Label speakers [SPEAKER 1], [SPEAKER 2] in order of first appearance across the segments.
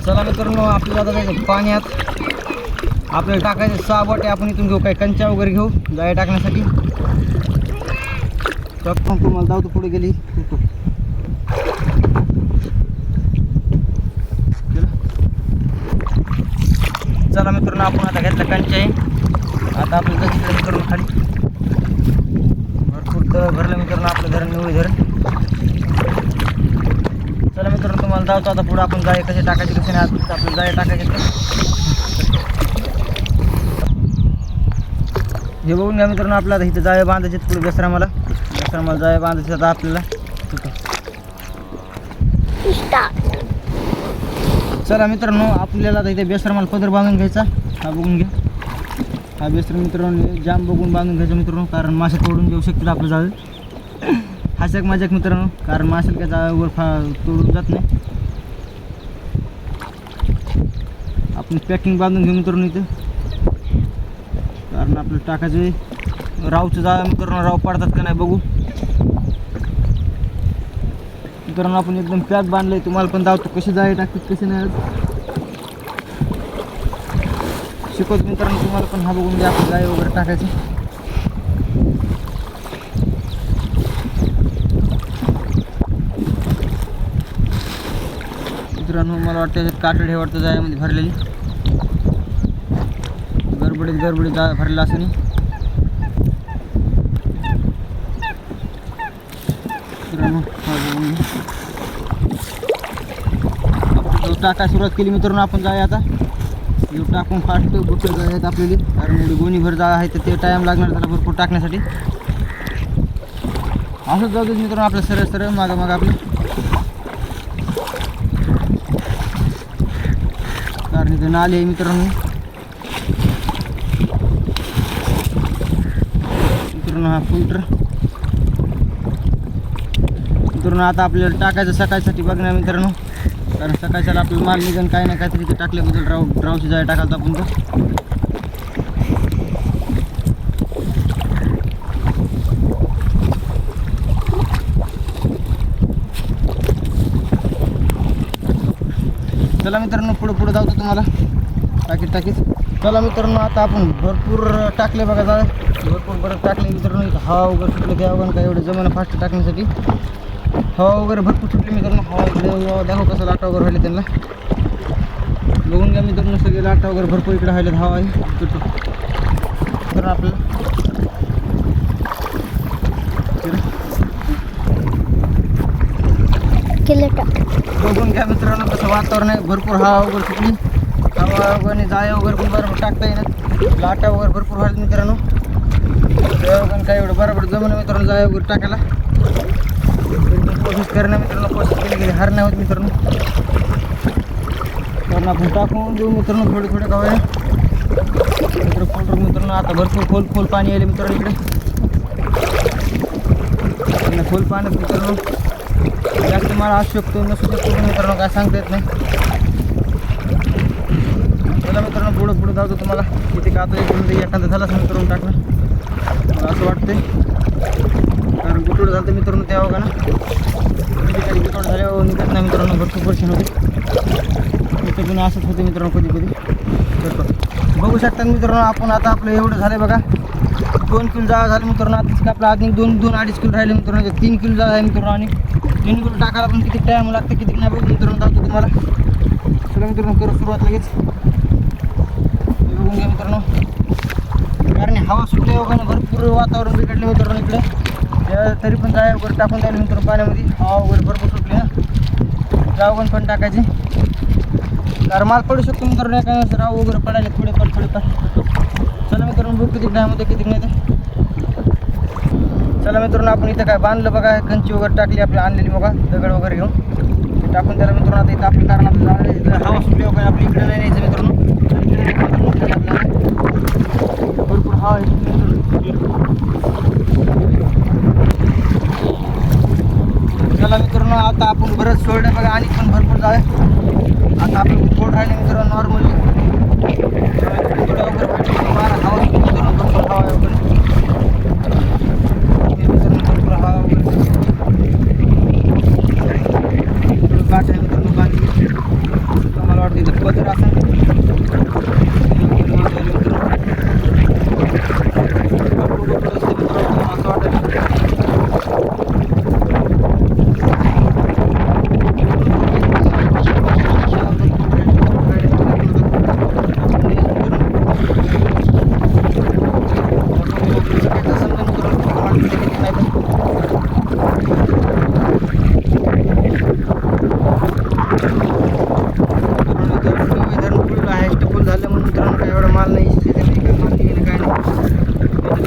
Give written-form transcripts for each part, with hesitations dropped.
[SPEAKER 1] चला मित्रांनो, आपल्याला आता जायचं पाण्यात. आपल्याला टाकायचे 6 बोटे. आपण इथून घेऊ, काही कंचा वगैरे घेऊ जाळे टाकण्यासाठी. तुम्हाला धावतो पुढे गेली. चला मित्रांनो, आपण आता घेतला कंचा आहे. आता आपल्याला जायचं मित्रांनो खाली. भरपूर तळ भरलं मित्रांनो आपलं धरण, निवळी धरण. चला मित्रांनो, तुम्हाला धावतो आता पुढे. आपण जाळे कसे टाकायचे कसे नाही, आज आपल्याला जाळे टाकायचे. हे बघून घ्या मित्रांनो, आपल्याला इथं जाळे बांधायचे पुढे बेसरामाला जाळे बांधायचे. आता आपल्याला चला मित्रांनो, आपल्याला आता इथे बेसरामाला पदर बांधून घ्यायचा. हा बघून घ्या, हा बेसर मित्रांनो जाम बघून बांधून घ्यायचा मित्रांनो, कारण मासे तोडून घेऊ शकतात आपलं जाळे. हासक माझ्याक मित्रांनो, कारण मासे काय जाळ्यावर तोडून जात नाही. आपण पॅकिंग बांधून घेऊ मित्रांनो इथं, कारण आपलं टाकायचं रावचं जाळं मित्रांनो, राव पडतात का नाही बघू. मित्रांनो आपण एकदम पॅक बांधलंय. तुम्हाला पण धावतो कसे जाळे टाकतात कसे नाही शिकवतो मित्रांनो तुम्हाला पण. हा बघून घ्या, आपलं जाळे वगैरे टाकायचे. मित्रांनो मला वाटतं त्याच्यात कातडी हे वाटतं जाळ्यामध्ये भरलेली. गडबडीत जाळं भरलेला असं नाही. मित्रांनो टाकायला सुरुवात केली मित्रांनो आपण जाळे. आता टाकून फास्ट बुट आहेत आपल्याला, कारण एवढी गोणीभर जाळं आहे तर ते टाईम लागणार त्याला भरपूर टाकण्यासाठी. असंच जाऊ देत मित्रांनो आपलं सरळ मागं आपलं, कारण इथं नाले आहे मित्रांनो. हा फिल्टर मित्रांनो आता आपल्याला टाकायचं सकाळसाठी बघणार मित्रांनो, कारण सकाळच्याला आपलं माल निघून काही ना काहीतरी ते टाकल्याबद्दल ड्रावची जाळे टाकायला आपण तो. चला मित्रांनो पुढे जाऊतो तुम्हाला टाकीत. चला मित्रांनो आता आपण भरपूर टाकले बघा जाळे, भरपूर परत टाकले मित्रांनो. इथं हवा वगैरे सुटले द्यावं काय एवढं जमाना फास्ट टाकण्यासाठी. हवा वगैरे भरपूर सुटली मित्रांनो. हवा इकडे दाखव कसं लाटा वगैरे राहिले त्यांना बघून घ्या मित्रांनो. सगळे लाटा वगैरे भरपूर इकडे राहिले. हवा आहे तर आपल्याला बघून घ्या मित्रांनो कसं वातावरण आहे. भरपूर हवा वगैरे सुटली. हवा वगैरे जाळे वगैरे पण बरोबर टाकता येणार. लाटा वगैरे भरपूर राहिले मित्रांनो. वगैरे काय एवढं बरोबर जमलं मित्रांनो जाळे वगैरे टाकायला. कोशिश करणं मित्रांनो, कोशिश केली हार नाही होत मित्रांनो. कारण आपण टाकून देऊ मित्रांनो थोडे गावे मित्रांनो. आता भरपूर खोल पाणी येईल मित्रांनो इकडे. खोल पाण्यात मित्रांनो जास्त मला असू शकतो नसू शकतो मित्रांनो, काय सांगता येत नाही. चला मित्रांनो पुढे जातो तुम्हाला किती का आता एखादं झालं असं मित्रांनो टाकणं मला असं वाटतंय. कारण गुटोड झालं मित्रांनो त्या बघा ना, कधी गुटोड झाल्यावर निघत नाही मित्रांनो, भरपूर पर्शन होते. इथं असंच होते मित्रांनो कधी बघू शकता मित्रांनो. आपण आता आपलं एवढं झालं बघा, 2 किलो जाळं झालं मित्रांनो. आता आपलं आधी 2-2.5 किलो राहिले मित्रांनो. 3 किलो जाळं आहे मित्रांनो. आणि 3 किलो टाकायला पण किती टाईम लागतं किती नाही बघू मित्रांनो दाखवतो तुम्हाला. चला मित्रांनो करू सुरुवात लगेच. बघून घ्या मित्रांनो, कारण हवा सुटली वगैरे भरपूर वातावरण बिघडले मित्रांनो इकडे. तरी पण जाळे वगैरे टाकून द्यायला मित्रांनो पाण्यामध्ये. हवा वगैरे भरपूर सुटली ना, जावं पण टाकायचे. कारण माल पडू शकतो मित्रांनो एका राव वगैरे पडायला थोडेफार. चला मित्रांनो बघू किती टाईम होते किती नाही ते. चला मित्रांनो आपण इथं काय बांधलं बघा, कंची वगैरे टाकली आपली आणलेली बघा दगड वगैरे घेऊन ते टाकून त्याला मित्रांनो. आता इथं आपलं कारण आपलं हवा सुटली वगैरे आपली इकडे नाही न्यायचं मित्रांनो. भरपूर हवा आहे चला मित्रांनो. आता आपण बरंच सोडलं बघा आणि पण भरपूर जाळे. आता आपण थोडं राहिले मित्रांनो नॉर्मली वगैरे हवा मित्रांनो भरपूर हवा आहे वगैरे. भरपूर हवा वगैरे काट आहे मित्रांनो. पाणी मला वाटतं इथं पदर असं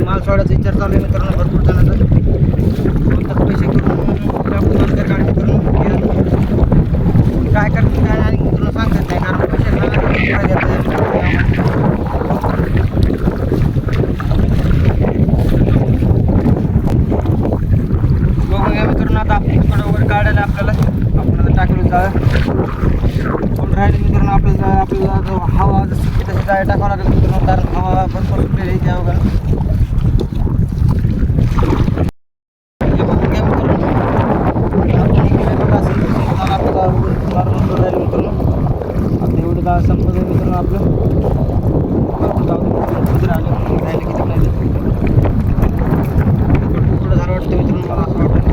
[SPEAKER 1] माल सोडायचा विचार चालू आहे मित्रांनो भरपूर जणांचा कोणताच पैसे करून आपण नंतर गाडी करून काय करतात काय आणि मित्रांनो सांगतात नाही कारण पैसे बघूया मित्रांनो आता आपण थोडं वर काढायला आपल्याला आपण आता टाकलं जाळं पण राहिले मित्रांनो आपल्याला हवा जसं की तसं जाळं टाकावं लागेल मित्रांनो कारण हवा भरपूर सुटलेली आहे त्या वगैरे संपत मित्रांनो आपलं राहिलं किती नाही थोडं झालं वाटतं मित्रांनो मला असं वाटतं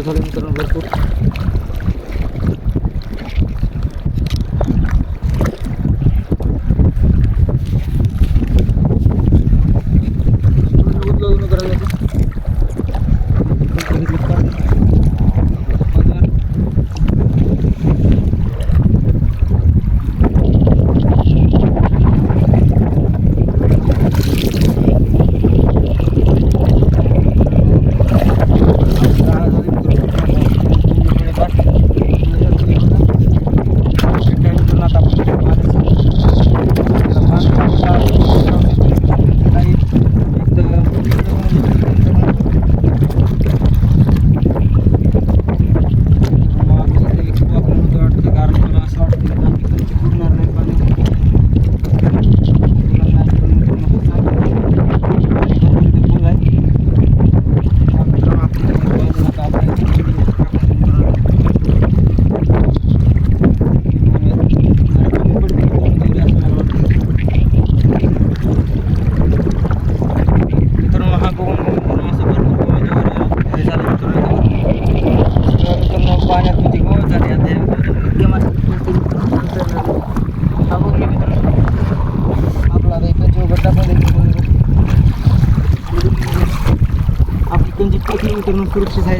[SPEAKER 1] झालं मित्रांनो भरपूर मित्रांनो सुरक्षित आहे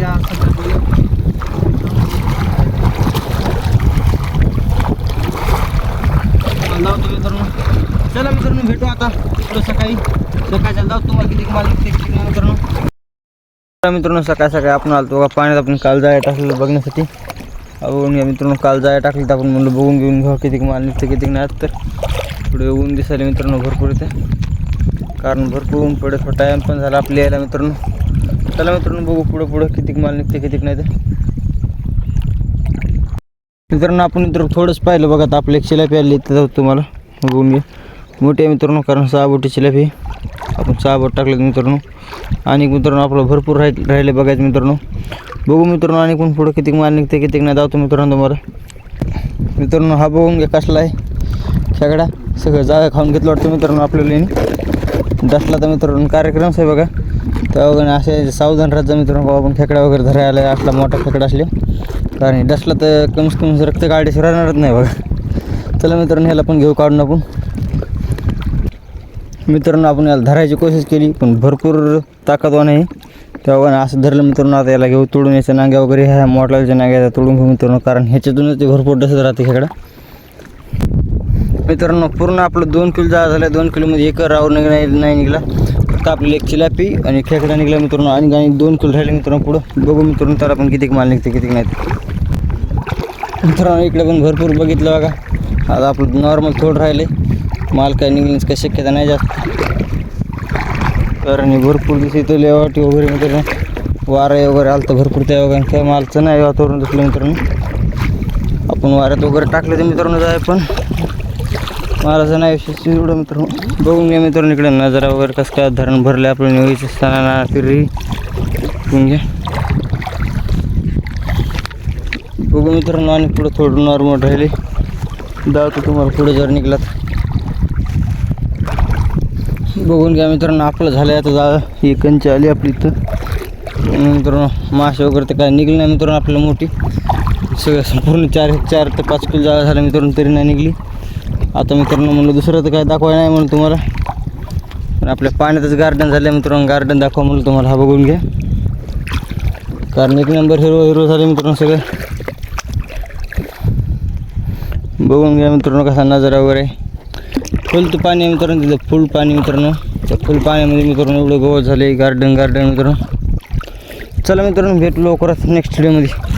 [SPEAKER 1] लावतो मित्रांनो. चला मित्रांनो भेटू आता पुढं सकाळच्या जाऊ तुम्हाला किती माल निघते किती नाही मित्रांनो. सकाळी आपण आलतो का पाण्यात आपण काल जाया टाकलेलं बघण्यासाठी. बघून घ्या मित्रांनो काल जाया टाकलं तर आपण म्हणलं बघून घेऊन घ्या किती माल निघते किती नाही. तर पुढे ऊन दिसायला मित्रांनो भरपूर येते कारण भरपूर ऊन पडत टाईम पण झाला आपल्या यायला मित्रांनो. चला मित्रांनो बघू पुढं किती माल निघते किती नाही. मित्रांनो आपण मित्र थोडंच पाहिलं बघा, आता आपली एक चिलापी आली तर तुम्हाला बघून घ्या. मोठी आहे मित्रांनो, कारण 6 बोटी चिलापी आपण 6 बोट टाकलेत मित्रांनो. आणि मित्रांनो आपलं भरपूर राहिले बघायचं मित्रांनो. बघू मित्रांनो आणि पण पुढं किती माल निघते किती नाही दावतो मित्रांनो तुम्हाला. मित्रांनो हा बघून घ्या कसला आहे खेकडा, सगळं जागा खाऊन घेतलं वाटतं मित्रांनो आपल्याला. डसला तर मित्रांनो कार्यक्रमच आहे बघा, त्या वगैरे असे सावधान राहत जा मित्रांनो. बाबा आपण खेकडा वगैरे धरायला असला मोठा खेकडा असले, कारण डसला तर कमीत कमी रक्त काढल्याशिवाय राहणारच नाही बघा. चला मित्रांनो ह्याला पण घेऊ काढून आपण. मित्रांनो आपण याला धरायची कोशिश केली पण भरपूर ताकदवान आहे, तेव्हा असं धरलं मित्रांनो. आता याला घेऊ तोडून, याच्या नांग्या वगैरे ह्या मोठ्याच्या नांग्या तोडून घेऊ मित्रांनो, कारण ह्याच्यातूनच ते भरपूर डसत राहते खेकडा. मित्रांनो पूर्ण आपलं 2 किलो जाळं झालं. 2 किलोमध्ये एक रावर नाही निघाला, फक्त आपली एक चिलापी आणि खेकडा निघाला मित्रांनो. आणि 2 किलो राहिले मित्रांनो पुढं. बघू मित्रांनो त्याला पण किती माल निघते किती नाही. मित्रांनो इकडे पण भरपूर बघितलं बघा. आता आपलं नॉर्मल थोडं राहिले, माल काय निघण्याची काही शक्यता नाही जास्त, कारण भरपूर दिवस इथं लेवाटी वगैरे मित्रांनो वारा वगैरे आलं तर भरपूर, त्या वगैरे काय मालचं नाही वातावरण दिसलं मित्रांनो. आपण वाऱ्यात वगैरे टाकलं तर मित्रांनो जाय, पण मालाचं नाही विशेष एवढं मित्रांनो. बघून घ्या मित्रांनो इकडे नजरा वगैरे कसं काय धरण भरले आपलं निवडीचं स्थाना फिरी बघून घ्या. बघू मित्रांनो आणि पुढं थोडं नॉर्मल राहिले दावतो तुम्हाला पुढे जर निघलात. बघून घ्या मित्रांनो आपलं झालं आहे आता जाळं. ही कंची आली आपली इथं मित्रांनो. मासे वगैरे तर काय निघली नाही मित्रांनो आपल्याला मोठी, सगळं संपूर्ण 4 ते 5 किलो जाळं झालं मित्रांनो, तरी नाही निघली. आता मित्रांनो म्हणलं दुसरं तर काय दाखवायला नाही म्हणून तुम्हाला, पण आपल्या पाण्यातच गार्डन झालं मित्रांनो. गार्डन दाखवा म्हणलं तुम्हाला. हा बघून घ्या, कारण 1 नंबर हिरो झाले मित्रांनो सगळं. बघून घ्या मित्रांनो कसा नजारा वगैरे. फुल तर पाणी आहे मित्रांनो, तिथं फुल पाणी मित्रांनो. त्या फुल पाण्यामध्ये मित्रांनो एवढं गवत झाले, गार्डन मित्रांनो. चला मित्रांनो भेटू लवकरच नेक्स्ट व्हिडिओमध्ये.